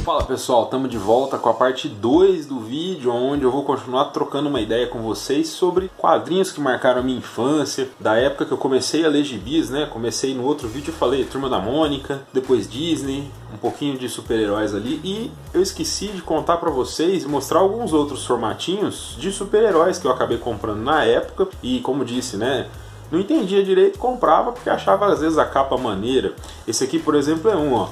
Fala pessoal, estamos de volta com a parte 2 do vídeo, onde eu vou continuar trocando uma ideia com vocês sobre quadrinhos que marcaram a minha infância, da época que eu comecei a ler gibis, né? Comecei no outro vídeo, eu falei Turma da Mônica, depois Disney, um pouquinho de super-heróis ali, e eu esqueci de contar pra vocês e mostrar alguns outros formatinhos de super-heróis que eu acabei comprando na época, e como disse, né? Não entendia direito, comprava porque achava às vezes a capa maneira. Esse aqui, por exemplo, é um, ó.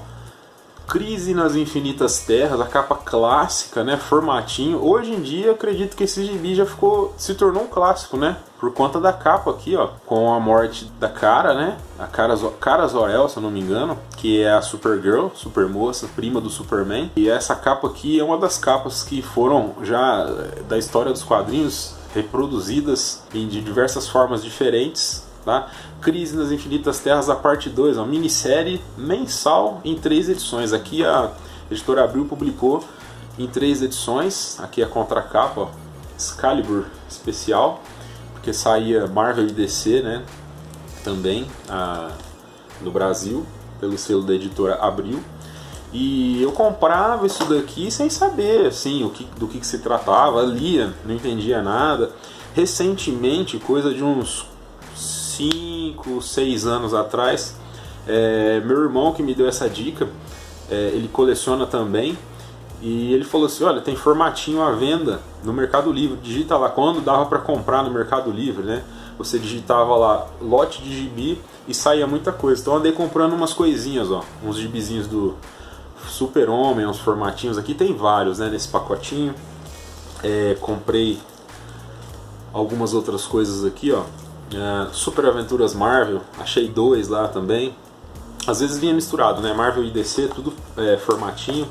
Crise nas Infinitas Terras, a capa clássica, né, formatinho. Hoje em dia eu acredito que esse gibi já se tornou um clássico, né, por conta da capa aqui, ó, com a morte da Kara, né, a Kara Zor-El, se eu não me engano, que é a Supergirl, Supermoça, prima do Superman. E essa capa aqui é uma das capas que foram já da história dos quadrinhos reproduzidas de diversas formas diferentes. Tá? Crise nas Infinitas Terras, a parte 2, uma minissérie mensal em 3 edições. Aqui a editora Abril publicou em 3 edições. Aqui a contracapa, ó, Excalibur especial, porque saía Marvel e DC, né, também no Brasil, pelo selo da editora Abril. E eu comprava isso daqui sem saber assim, do que se tratava, lia, não entendia nada. Recentemente, coisa de uns 5, 6 anos atrás, meu irmão que me deu essa dica, ele coleciona também, e ele falou assim, olha, tem formatinho à venda no Mercado Livre, digita lá, quando dava para comprar no Mercado Livre, né? Você digitava lá, lote de gibi, e saía muita coisa. Então eu andei comprando umas coisinhas, ó, uns gibizinhos do Super-Homem, uns formatinhos aqui, tem vários, né, nesse pacotinho. Comprei algumas outras coisas aqui, ó. Super Aventuras Marvel, achei 2 lá também. Às vezes vinha misturado, né? Marvel e DC, tudo formatinho.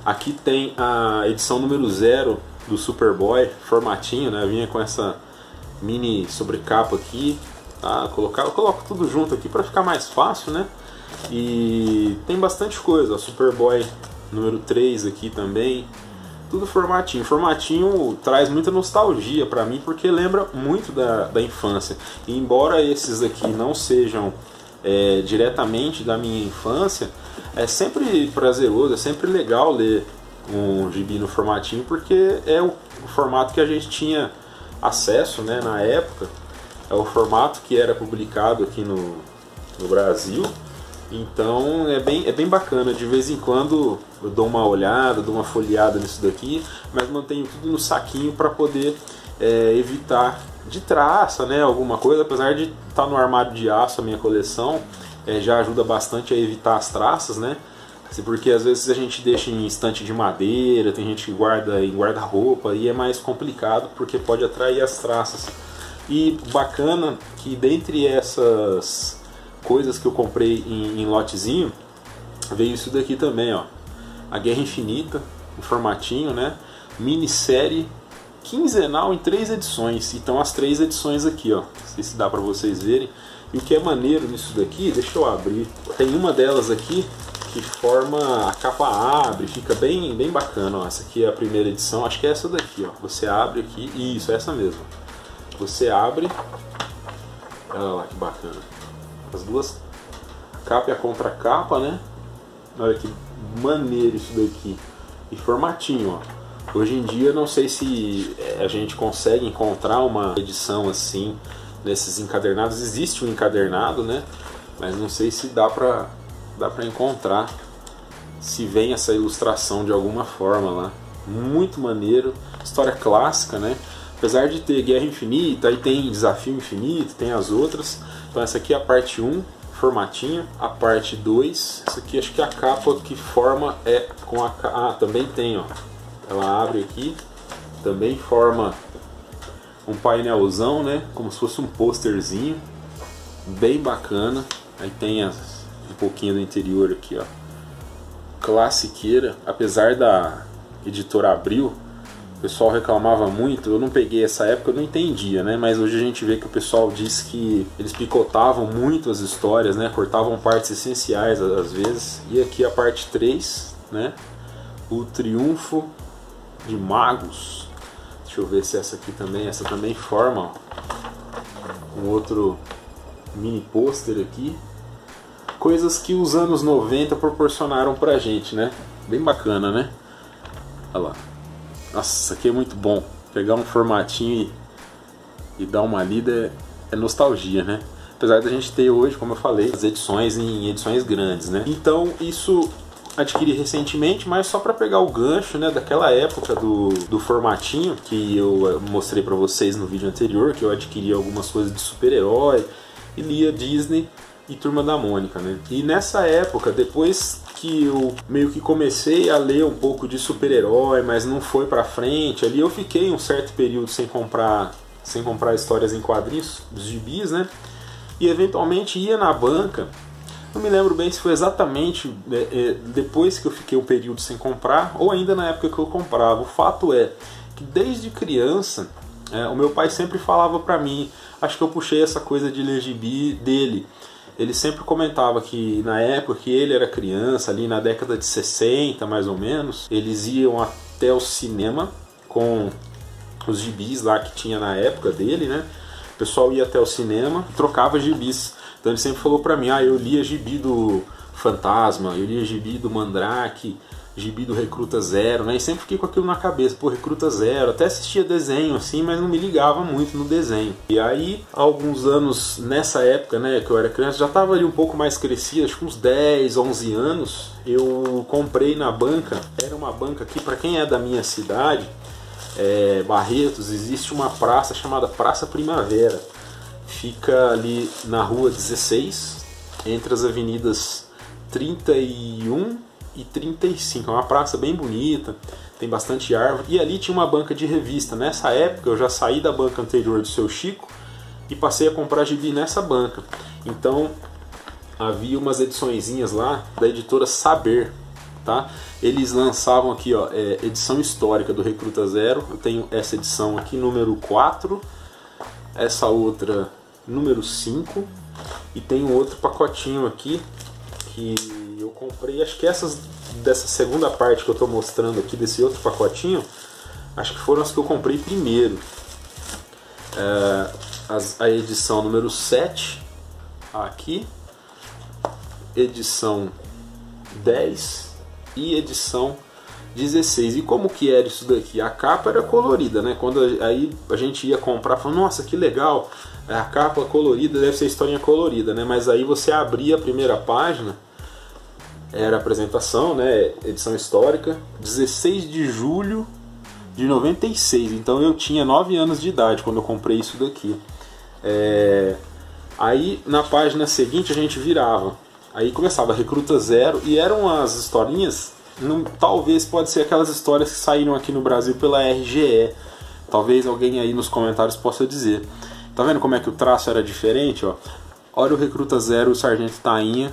Aqui tem a edição número 0 do Superboy, formatinho, né? Vinha com essa mini sobrecapa aqui, tá? Eu coloco tudo junto aqui para ficar mais fácil, né? E tem bastante coisa, ó. Superboy número 3 aqui também. Tudo formatinho. Formatinho traz muita nostalgia pra mim, porque lembra muito da infância. E embora esses aqui não sejam diretamente da minha infância, é sempre prazeroso, é sempre legal ler um gibi no formatinho, porque é o formato que a gente tinha acesso, né, na época. É o formato que era publicado aqui no Brasil. Então é bem bacana, de vez em quando eu dou uma olhada, dou uma folheada nisso daqui, mas mantenho tudo no saquinho para poder evitar de traça, né, alguma coisa. Apesar de estar no armário de aço a minha coleção, já ajuda bastante a evitar as traças, né, porque às vezes a gente deixa em estante de madeira, tem gente que guarda em guarda-roupa e é mais complicado porque pode atrair as traças. E bacana que dentre essas coisas que eu comprei em lotezinho, veio isso daqui também, ó, a Guerra Infinita, em formatinho, né, minissérie quinzenal em 3 edições. Então as 3 edições aqui, ó, não sei se dá pra vocês verem. E o que é maneiro nisso daqui, deixa eu abrir, tem uma delas aqui que forma, a capa abre, fica bem bacana, ó. Essa aqui é a primeira edição, acho que é essa daqui, ó, você abre aqui, isso, é essa mesmo, você abre, olha lá que bacana. As duas, a capa e a contracapa, né? Olha que maneiro isso daqui. E formatinho, ó. Hoje em dia não sei se a gente consegue encontrar uma edição assim nesses encadernados. Existe um encadernado, né? Mas não sei se dá pra encontrar, se vem essa ilustração de alguma forma lá. Muito maneiro. História clássica, né? Apesar de ter Guerra Infinita, aí tem Desafio Infinito, tem as outras. Então essa aqui é a parte 1, formatinho. A parte 2, essa aqui acho que a capa que forma é com a... também tem, ó. Ela abre aqui, também forma um painelzão, né? Como se fosse um posterzinho. Bem bacana. Aí tem um pouquinho do interior aqui, ó. Classiqueira. Apesar da editora Abril, o pessoal reclamava muito, eu não peguei essa época, eu não entendia, né? Mas hoje a gente vê que o pessoal diz que eles picotavam muito as histórias, né? Cortavam partes essenciais às vezes. E aqui a parte 3, né? O Triunfo de Magos. Deixa eu ver se essa aqui também, essa também forma, ó, um outro mini pôster aqui. Coisas que os anos 90 proporcionaram pra gente, né? Bem bacana, né? Olha lá. Nossa, isso aqui é muito bom. Pegar um formatinho e dar uma lida é nostalgia, né? Apesar da gente ter hoje, como eu falei, as edições em edições grandes, né? Então isso adquiri recentemente, mas só para pegar o gancho, né, daquela época do formatinho que eu mostrei para vocês no vídeo anterior, que eu adquiri algumas coisas de super-herói e lia Disney e Turma da Mônica, né? E nessa época, depois que eu meio que comecei a ler um pouco de super-herói, mas não foi pra frente, ali eu fiquei um certo período sem comprar histórias em quadrinhos, os gibis, né? E eventualmente ia na banca. Não me lembro bem se foi exatamente depois que eu fiquei um período sem comprar ou ainda na época que eu comprava. O fato é que desde criança o meu pai sempre falava pra mim, acho que eu puxei essa coisa de ler gibi dele. Ele sempre comentava que na época que ele era criança, ali na década de 60 mais ou menos, eles iam até o cinema com os gibis lá que tinha na época dele, né? O pessoal ia até o cinema e trocava gibis. Então ele sempre falou pra mim, eu lia gibi do Fantasma, eu lia gibi do Mandrake, gibi do Recruta Zero, né? E sempre fiquei com aquilo na cabeça, pô, Recruta Zero. Até assistia desenho assim, mas não me ligava muito no desenho. E aí, há alguns anos, nessa época, né, que eu era criança, já tava ali um pouco mais crescido, acho que uns 10, 11 anos, eu comprei na banca, era uma banca aqui, pra quem é da minha cidade, Barretos, existe uma praça chamada Praça Primavera. Fica ali na rua 16, entre as avenidas 31 e 35. É uma praça bem bonita, tem bastante árvore. E ali tinha uma banca de revista. Nessa época eu já saí da banca anterior do Seu Chico e passei a comprar gibi nessa banca. Então havia umas ediçõezinhas lá da editora Saber. Tá? Eles lançavam aqui, ó, edição histórica do Recruta Zero. Eu tenho essa edição aqui, número 4. Essa outra, número 5. E tem um outro pacotinho aqui que eu comprei. Acho que dessa segunda parte que eu estou mostrando aqui, desse outro pacotinho, acho que foram as que eu comprei primeiro. A edição número 7 aqui, edição 10 e edição 16. E como que era isso daqui? A capa era colorida, né? Quando aí a gente ia comprar, falando, nossa, que legal, a capa colorida, deve ser historinha colorida, né? Mas aí você abria a primeira página, era a apresentação, né? Edição histórica, 16 de julho de 96. Então eu tinha 9 anos de idade quando eu comprei isso daqui. Aí na página seguinte a gente virava. Aí começava Recruta Zero e eram as historinhas, talvez pode ser aquelas histórias que saíram aqui no Brasil pela RGE. Talvez alguém aí nos comentários possa dizer. Tá vendo como é que o traço era diferente? Ó? Olha o Recruta Zero, o Sargento Tainha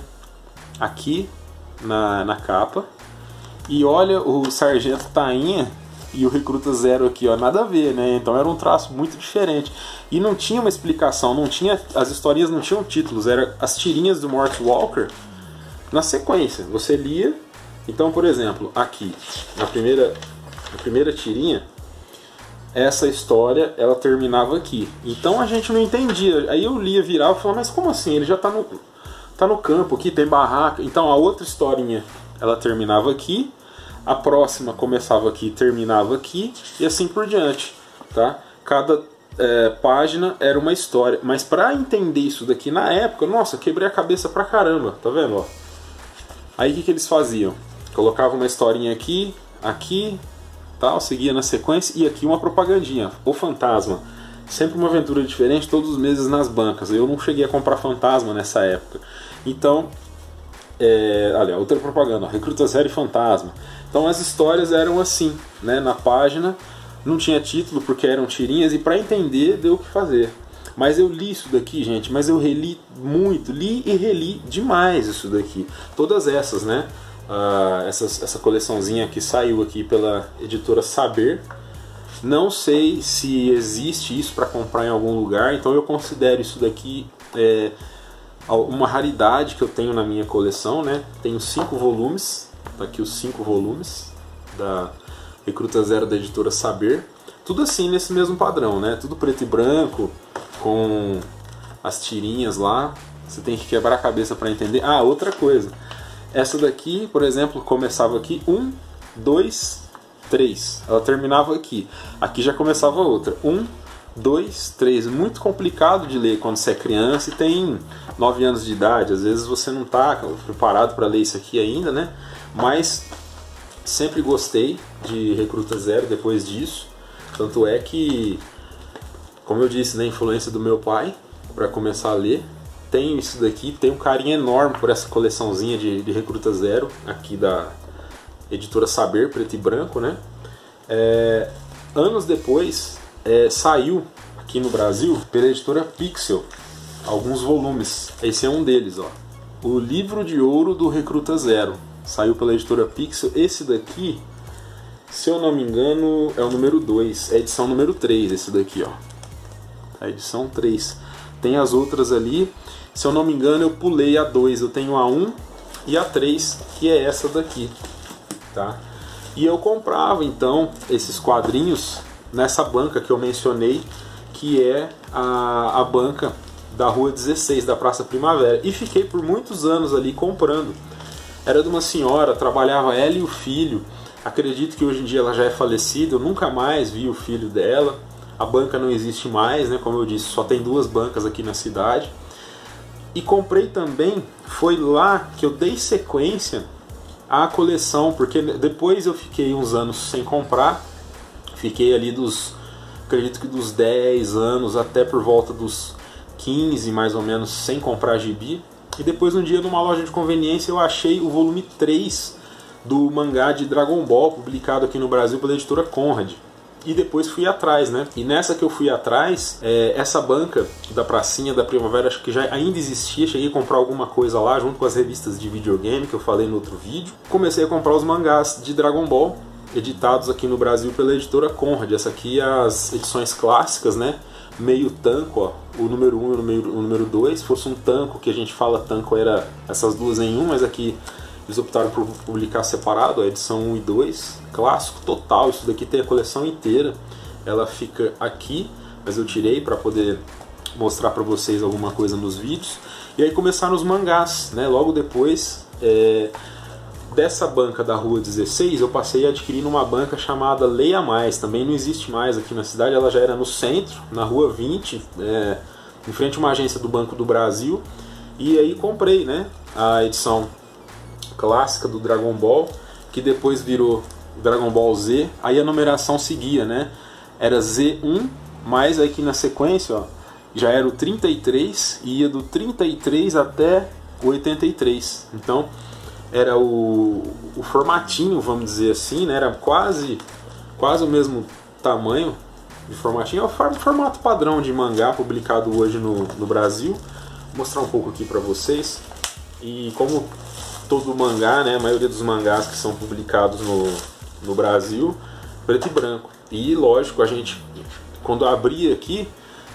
aqui na capa. E olha o Sargento Tainha e o Recruta Zero aqui, ó, nada a ver, né? Então era um traço muito diferente. E não tinha uma explicação, as historinhas não tinham títulos, eram as tirinhas do Mort Walker na sequência. Você lia, então, por exemplo, aqui, na primeira tirinha, essa história, ela terminava aqui. Então a gente não entendia. Aí eu lia, virava e falava, mas como assim? Ele já tá no campo aqui, tem barraca. Então a outra historinha, ela terminava aqui. A próxima começava aqui, terminava aqui e assim por diante, tá? Cada página era uma história. Mas para entender isso daqui na época, nossa, eu quebrei a cabeça pra caramba, tá vendo? Ó? Aí o que eles faziam? Colocavam uma historinha aqui, tal, seguia na sequência e aqui uma propagandinha. O Fantasma, sempre uma aventura diferente, todos os meses nas bancas. Eu não cheguei a comprar Fantasma nessa época. Então, olha, outra propaganda, ó, Recruta Zero e Fantasma. Então as histórias eram assim, né? Na página não tinha título porque eram tirinhas e para entender deu o que fazer. Mas eu li isso daqui, gente, mas eu reli muito, li e reli demais isso daqui. Todas essas, né? Essa coleçãozinha que saiu aqui pela editora Saber. Não sei se existe isso para comprar em algum lugar, então eu considero isso daqui uma raridade que eu tenho na minha coleção, né? Tenho 5 volumes. Tá aqui os 5 volumes da Recruta Zero da editora Saber. Tudo assim nesse mesmo padrão, né? Tudo preto e branco, com as tirinhas lá. Você tem que quebrar a cabeça para entender. Outra coisa. Essa daqui, por exemplo, começava aqui 1, 2, 3. Ela terminava aqui. Aqui já começava outra. 1, 2, 3. Muito complicado de ler quando você é criança e tem 9 anos de idade. Às vezes você não está preparado para ler isso aqui ainda, né? Mas sempre gostei de Recruta Zero depois disso. Tanto é que, como eu disse, né, influência do meu pai para começar a ler. Tenho isso daqui, tenho um carinho enorme por essa coleçãozinha de Recruta Zero aqui da editora Saber, preto e branco, né? Anos depois saiu aqui no Brasil pela editora Pixel alguns volumes. Esse é um deles, ó. O Livro de Ouro do Recruta Zero saiu pela editora Pixel. Esse daqui, se eu não me engano, é o número 2, é a edição número 3, esse daqui, ó. A edição 3. Tem as outras ali. Se eu não me engano, eu pulei a 2. Eu tenho a 1 e a 3, que é essa daqui, tá? E eu comprava, então, esses quadrinhos nessa banca que eu mencionei, que é a banca da Rua 16, da Praça Primavera. E fiquei por muitos anos ali comprando. Era de uma senhora, trabalhava ela e o filho. Acredito que hoje em dia ela já é falecida, eu nunca mais vi o filho dela. A banca não existe mais, né? Como eu disse, só tem 2 bancas aqui na cidade. E comprei também, foi lá que eu dei sequência à coleção, porque depois eu fiquei uns anos sem comprar. Fiquei ali acredito que dos 10 anos até por volta dos 15 mais ou menos sem comprar gibi. E depois um dia numa loja de conveniência eu achei o volume 3 do mangá de Dragon Ball, publicado aqui no Brasil pela editora Conrad. E depois fui atrás, né? E nessa que eu fui atrás, essa banca da Pracinha da Primavera, acho que já ainda existia. Cheguei a comprar alguma coisa lá, junto com as revistas de videogame que eu falei no outro vídeo. Comecei a comprar os mangás de Dragon Ball, editados aqui no Brasil pela editora Conrad. Essa aqui é as edições clássicas, né? Meio tanco, ó. O número 1 e o número 2. Se fosse um tanco, que a gente fala tanco, era essas duas em um, mas aqui eles optaram por publicar separado, a edição 1 e 2, clássico total. Isso daqui tem a coleção inteira, ela fica aqui, mas eu tirei para poder mostrar para vocês alguma coisa nos vídeos. E aí começaram os mangás, né? Logo depois dessa banca da Rua 16, eu passei a adquirir numa banca chamada Leia Mais. Também não existe mais aqui na cidade, ela já era no centro, na Rua 20, em frente a uma agência do Banco do Brasil. E aí comprei, né, a edição clássica do Dragon Ball, que depois virou Dragon Ball Z. Aí a numeração seguia, né? Era Z1, mas aqui na sequência, ó, já era o 33 e ia do 33 até o 83. Então era o formatinho, vamos dizer assim, né? Era quase o mesmo tamanho de formatinho. É o formato padrão de mangá publicado hoje no Brasil. Vou mostrar um pouco aqui para vocês. E como todo mangá, né, a maioria dos mangás que são publicados no Brasil, preto e branco. E lógico, a gente, quando abria aqui,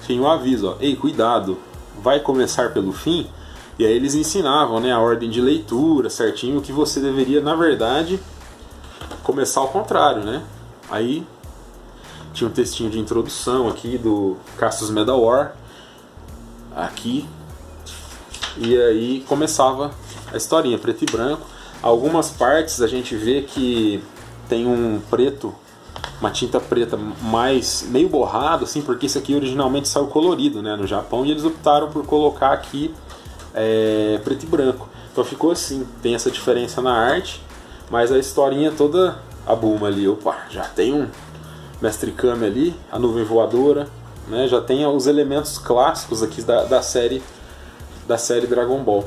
tinha um aviso, ó, ei, cuidado, vai começar pelo fim. E aí eles ensinavam, né, a ordem de leitura certinho, que você deveria, na verdade, começar ao contrário, né? Aí tinha um textinho de introdução aqui do Cassius Medawar, aqui, e aí começava a historinha, preto e branco. Algumas partes a gente vê que tem um preto, uma tinta preta mais meio borrado, assim, porque isso aqui originalmente saiu colorido, né, no Japão, e eles optaram por colocar aqui preto e branco. Então ficou assim, tem essa diferença na arte, mas a historinha toda a Bulma ali, opa, já tem um Mestre Kami ali, a nuvem voadora, né, já tem os elementos clássicos aqui da série Dragon Ball.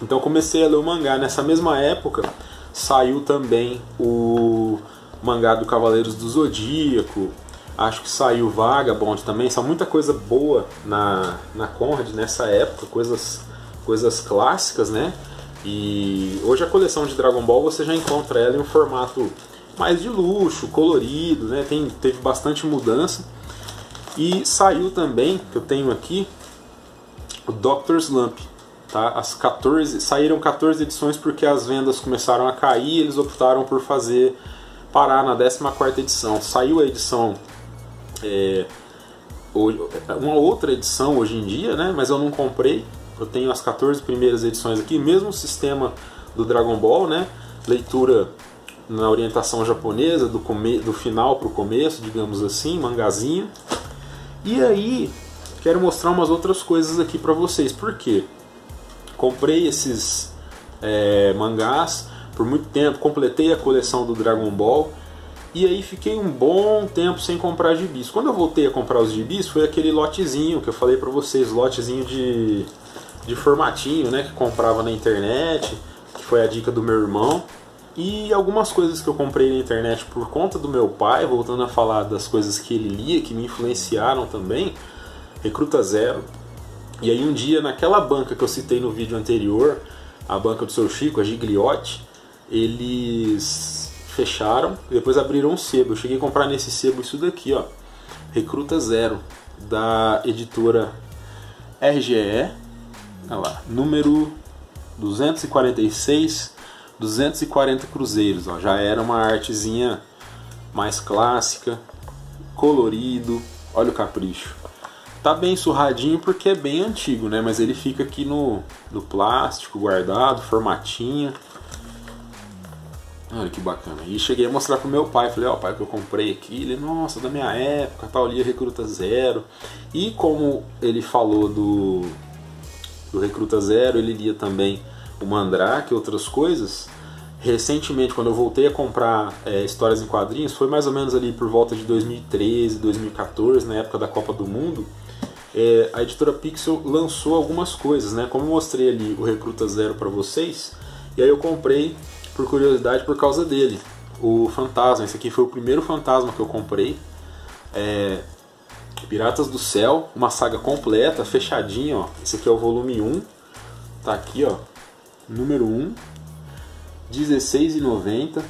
Então comecei a ler o mangá. Nessa mesma época saiu também o mangá do Cavaleiros do Zodíaco, acho que saiu Vagabond também. Saiu muita coisa boa na Conrad nessa época, coisas clássicas, né? E hoje a coleção de Dragon Ball você já encontra ela em um formato mais de luxo, colorido, né? Teve bastante mudança. E saiu também, que eu tenho aqui, o Dr. Slump. Tá? Saíram 14 edições porque as vendas começaram a cair e eles optaram por parar na 14ª edição. Saiu a edição, uma outra edição hoje em dia, né? Mas eu não comprei. Eu tenho as 14 primeiras edições aqui, mesmo sistema do Dragon Ball, né? Leitura na orientação japonesa, do final para o começo, digamos assim, mangazinho. E aí, quero mostrar umas outras coisas aqui para vocês. Por quê? Comprei esses mangás por muito tempo, completei a coleção do Dragon Ball. E aí fiquei um bom tempo sem comprar gibis. Quando eu voltei a comprar os gibis, foi aquele lotezinho que eu falei pra vocês, lotezinho de formatinho, né, que comprava na internet, que foi a dica do meu irmão. E algumas coisas que eu comprei na internet por conta do meu pai, voltando a falar das coisas que ele lia, que me influenciaram também, Recruta Zero. E aí um dia, naquela banca que eu citei no vídeo anterior, a banca do seu Chico, a Gigliotti, eles fecharam e depois abriram um sebo. Eu cheguei a comprar nesse sebo isso daqui, ó, Recruta Zero, da editora RGE, olha lá, número 246, 240 cruzeiros, ó, já era uma artezinha mais clássica, colorido, olha o capricho. Tá bem surradinho porque é bem antigo, né? Mas ele fica aqui no plástico, guardado, formatinho. Olha que bacana. E cheguei a mostrar pro meu pai. Falei, ó, pai, que eu comprei aqui. Ele, nossa, da minha época, tal, lia Recruta Zero. E como ele falou do Recruta Zero, ele lia também o Mandrake e outras coisas. Recentemente, quando eu voltei a comprar histórias em quadrinhos, foi mais ou menos ali por volta de 2013, 2014, na época da Copa do Mundo. A editora Pixel lançou algumas coisas, né? Como eu mostrei ali o Recruta Zero para vocês, e aí eu comprei por curiosidade por causa dele, o Fantasma. Esse aqui foi o primeiro Fantasma que eu comprei. Piratas do Céu, uma saga completa, fechadinha, ó. Esse aqui é o volume 1, tá aqui, ó, número 1, R$16,90,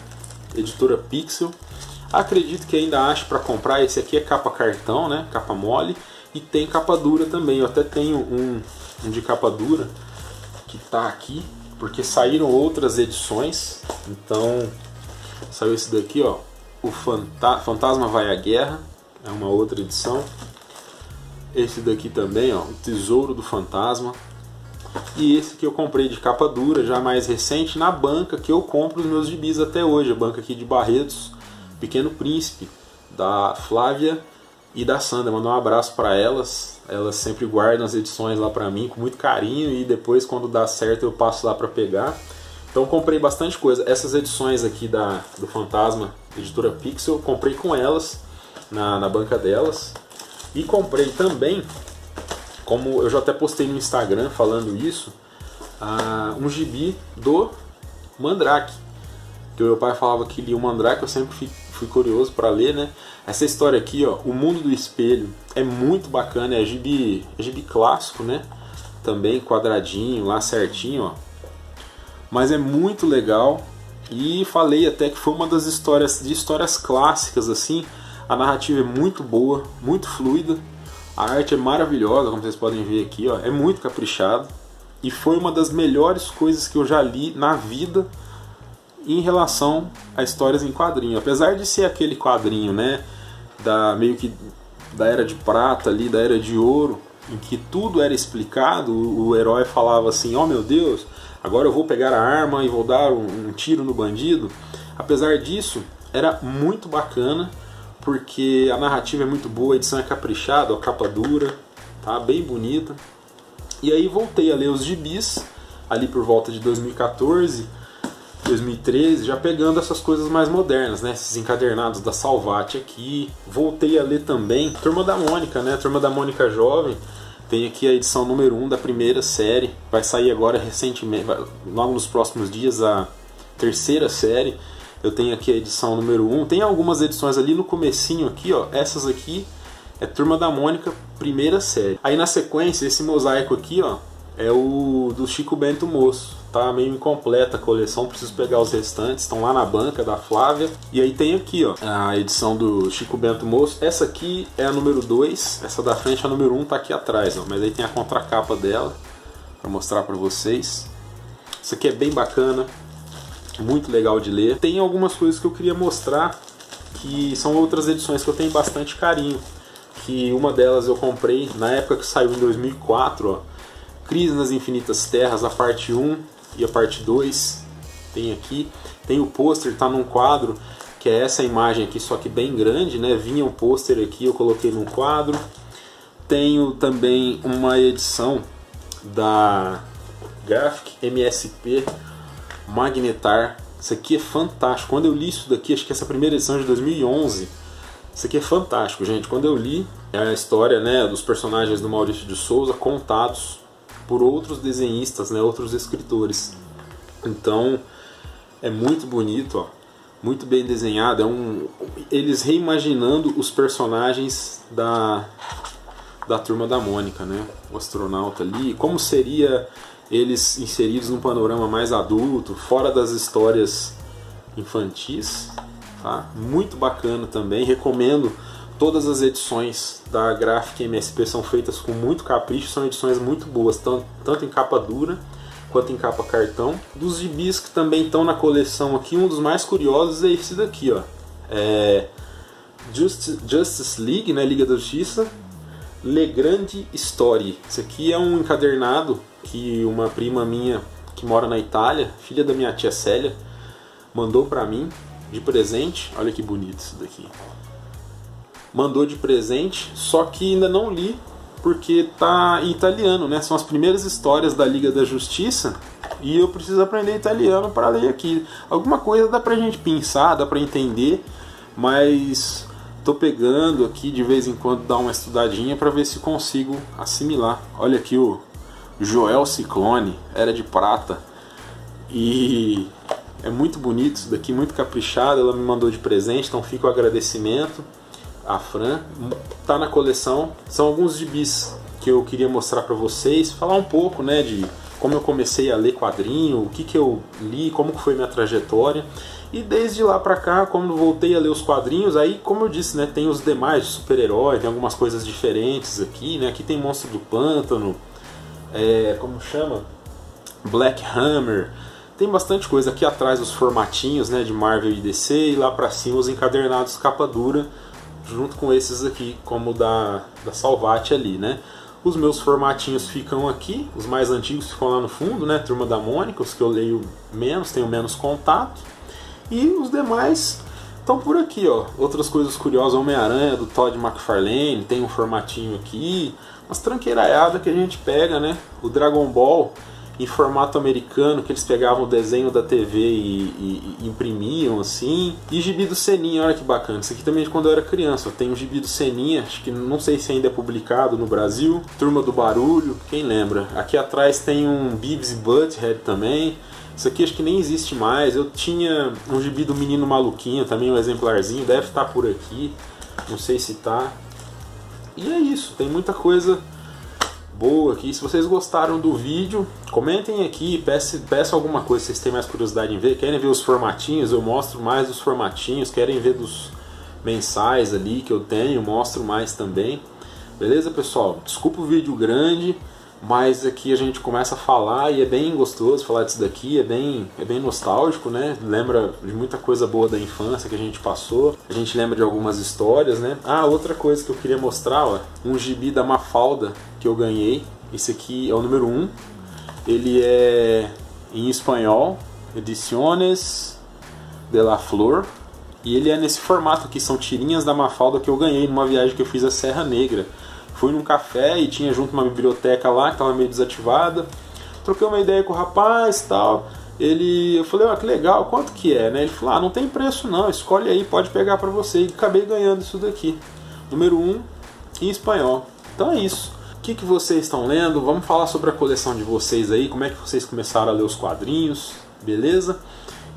editora Pixel. Acredito que ainda acho para comprar. Esse aqui é capa cartão, né? Capa mole. E tem capa dura também. Eu até tenho um de capa dura que tá aqui, porque saíram outras edições. Então saiu esse daqui, ó, o Fantasma Vai à Guerra, é uma outra edição. Esse daqui também, ó, o Tesouro do Fantasma. E esse que eu comprei de capa dura, já mais recente, na banca que eu compro os meus gibis até hoje, a banca aqui de Barretos, Pequeno Príncipe, da Flávia e da Sandra. Mandar um abraço para elas. Elas sempre guardam as edições lá para mim com muito carinho, e depois, quando dá certo, eu passo lá para pegar. Então comprei bastante coisa. Essas edições aqui do Fantasma, editora Pixel, comprei com elas na banca delas. E comprei também, como eu já até postei no Instagram falando isso, um gibi do Mandrake, que o meu pai falava que lia o Mandrake. Eu sempre fui curioso para ler, né? Essa história aqui, ó, O Mundo do Espelho, é muito bacana. É gibi clássico, né? Também quadradinho, lá certinho, ó. Mas é muito legal. E falei até que foi uma das histórias clássicas, assim. A narrativa é muito boa, muito fluida. A arte é maravilhosa, como vocês podem ver aqui, ó. É muito caprichado. E foi uma das melhores coisas que eu já li na vida em relação a histórias em quadrinho. Apesar de ser aquele quadrinho, né, meio que da Era de Prata ali, da Era de Ouro, em que tudo era explicado, o herói falava assim, oh meu Deus, agora eu vou pegar a arma e vou dar um tiro no bandido. Apesar disso, era muito bacana, porque a narrativa é muito boa, a edição é caprichada, a capa dura, tá bem bonita. E aí voltei a ler os gibis, ali por volta de 2014, 2013, já pegando essas coisas mais modernas, né? Esses encadernados da Salvat aqui. Voltei a ler também Turma da Mônica, né? Turma da Mônica Jovem. Tem aqui a edição número 1 da primeira série. Vai sair agora recentemente, logo nos próximos dias, a terceira série. Eu tenho aqui a edição número 1. Tem algumas edições ali no comecinho aqui, ó. Essas aqui é Turma da Mônica, primeira série. Aí na sequência, esse mosaico aqui, ó, é o do Chico Bento Moço. Tá meio incompleta a coleção, preciso pegar os restantes, estão lá na banca da Flávia. E aí tem aqui, ó, a edição do Chico Bento Moço. Essa aqui é a número 2, essa da frente, a número 1, tá aqui atrás, ó. Mas aí tem a contracapa dela, pra mostrar pra vocês. Isso aqui é bem bacana, muito legal de ler. Tem algumas coisas que eu queria mostrar, que são outras edições que eu tenho bastante carinho. Que uma delas eu comprei na época que saiu em 2004, ó. Crise nas Infinitas Terras, a parte 1 e a parte 2. tem aqui. Tem o pôster, tá num quadro, que é essa imagem aqui, só que bem grande, né? Vinha um pôster aqui, eu coloquei num quadro. Tenho também uma edição da Graphic MSP Magnetar. Isso aqui é fantástico. Quando eu li isso daqui, acho que essa primeira edição é de 2011. Isso aqui é fantástico, gente. Quando eu li, é a história, né, dos personagens do Maurício de Souza contados por outros desenhistas, né, outros escritores. Então, é muito bonito, ó, muito bem desenhado. Eles reimaginando os personagens da Turma da Mônica, né? O astronauta ali, como seria eles inseridos num panorama mais adulto, fora das histórias infantis, tá? Muito bacana também, recomendo. Todas as edições da Graphic MSP são feitas com muito capricho, são edições muito boas, tanto em capa dura quanto em capa cartão. Dos gibis que também estão na coleção aqui, um dos mais curiosos é esse daqui, ó. Justice League, né? Liga da Justiça, Le Grande Story. Isso aqui é um encadernado que uma prima minha que mora na Itália, filha da minha tia Célia, mandou pra mim de presente. Olha que bonito isso daqui. Mandou de presente, só que ainda não li porque tá em italiano, né? São as primeiras histórias da Liga da Justiça e eu preciso aprender italiano para ler aqui. Alguma coisa dá pra gente pensar, dá pra entender, mas tô pegando aqui de vez em quando, dar uma estudadinha para ver se consigo assimilar. Olha aqui o Joel Ciclone, Era de Prata, e é muito bonito isso daqui, muito caprichado. Ela me mandou de presente, então fica o agradecimento a Fran. Tá na coleção, são alguns gibis que eu queria mostrar para vocês, falar um pouco, né, de como eu comecei a ler quadrinho, o que eu li, como foi minha trajetória. E desde lá pra cá, quando voltei a ler os quadrinhos, aí, como eu disse, né, tem os demais de super-herói, tem algumas coisas diferentes aqui, né? Aqui tem Monstro do Pântano, como chama? Black Hammer. Tem bastante coisa aqui atrás, os formatinhos, né, de Marvel e DC, e lá pra cima os encadernados capa dura, junto com esses aqui, como o da Salvati ali, né? Os meus formatinhos ficam aqui, os mais antigos ficam lá no fundo, né? Turma da Mônica, os que eu leio menos, tenho menos contato. E os demais estão por aqui, ó. Outras coisas curiosas, Homem-Aranha do Todd McFarlane, tem um formatinho aqui. Umas tranqueiraiadas que a gente pega, né? O Dragon Ball em formato americano, que eles pegavam o desenho da TV e imprimiam assim. E gibi do Seninha, olha que bacana. Isso aqui também de quando eu era criança. Tem um gibi do Seninha, acho que não sei se ainda é publicado no Brasil. Turma do Barulho, quem lembra? Aqui atrás tem um Beavis e Butthead também. Isso aqui acho que nem existe mais. Eu tinha um gibi do Menino Maluquinho também, um exemplarzinho, deve estar por aqui, não sei se tá. E é isso, tem muita coisa boa aqui. Se vocês gostaram do vídeo, comentem aqui, peçam alguma coisa se vocês têm mais curiosidade em ver. Querem ver os formatinhos, eu mostro mais dos formatinhos. Querem ver dos mensais ali que eu tenho, mostro mais também. Beleza, pessoal? Desculpa o vídeo grande, mas aqui a gente começa a falar e é bem gostoso falar disso daqui, é bem nostálgico, né? Lembra de muita coisa boa da infância que a gente passou, a gente lembra de algumas histórias, né? Ah, outra coisa que eu queria mostrar, ó, um gibi da Mafalda que eu ganhei. Esse aqui é o número 1, ele é em espanhol, Ediciones de la Flor, e ele é nesse formato aqui, são tirinhas da Mafalda que eu ganhei numa viagem que eu fiz à Serra Negra. Fui num café e tinha junto uma biblioteca lá que estava meio desativada. Troquei uma ideia com o rapaz e tal. Eu falei, que legal, quanto que é, né? Ele falou, não tem preço não, escolhe aí, pode pegar pra você. E acabei ganhando isso daqui. Número 1 em espanhol. Então é isso. O que vocês estão lendo? Vamos falar sobre a coleção de vocês aí, como é que vocês começaram a ler os quadrinhos, beleza?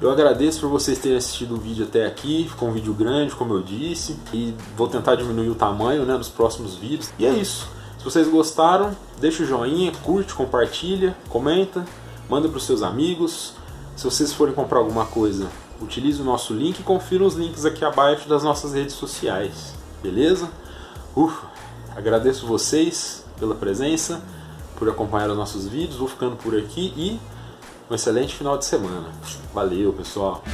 Eu agradeço por vocês terem assistido o vídeo até aqui. Ficou um vídeo grande, como eu disse, e vou tentar diminuir o tamanho, né, nos próximos vídeos. E é isso. Se vocês gostaram, deixa o joinha, curte, compartilha, comenta, manda para os seus amigos. Se vocês forem comprar alguma coisa, utilize o nosso link e confira os links aqui abaixo das nossas redes sociais. Beleza? Agradeço vocês pela presença, por acompanhar os nossos vídeos. Vou ficando por aqui e um excelente final de semana. Valeu, pessoal!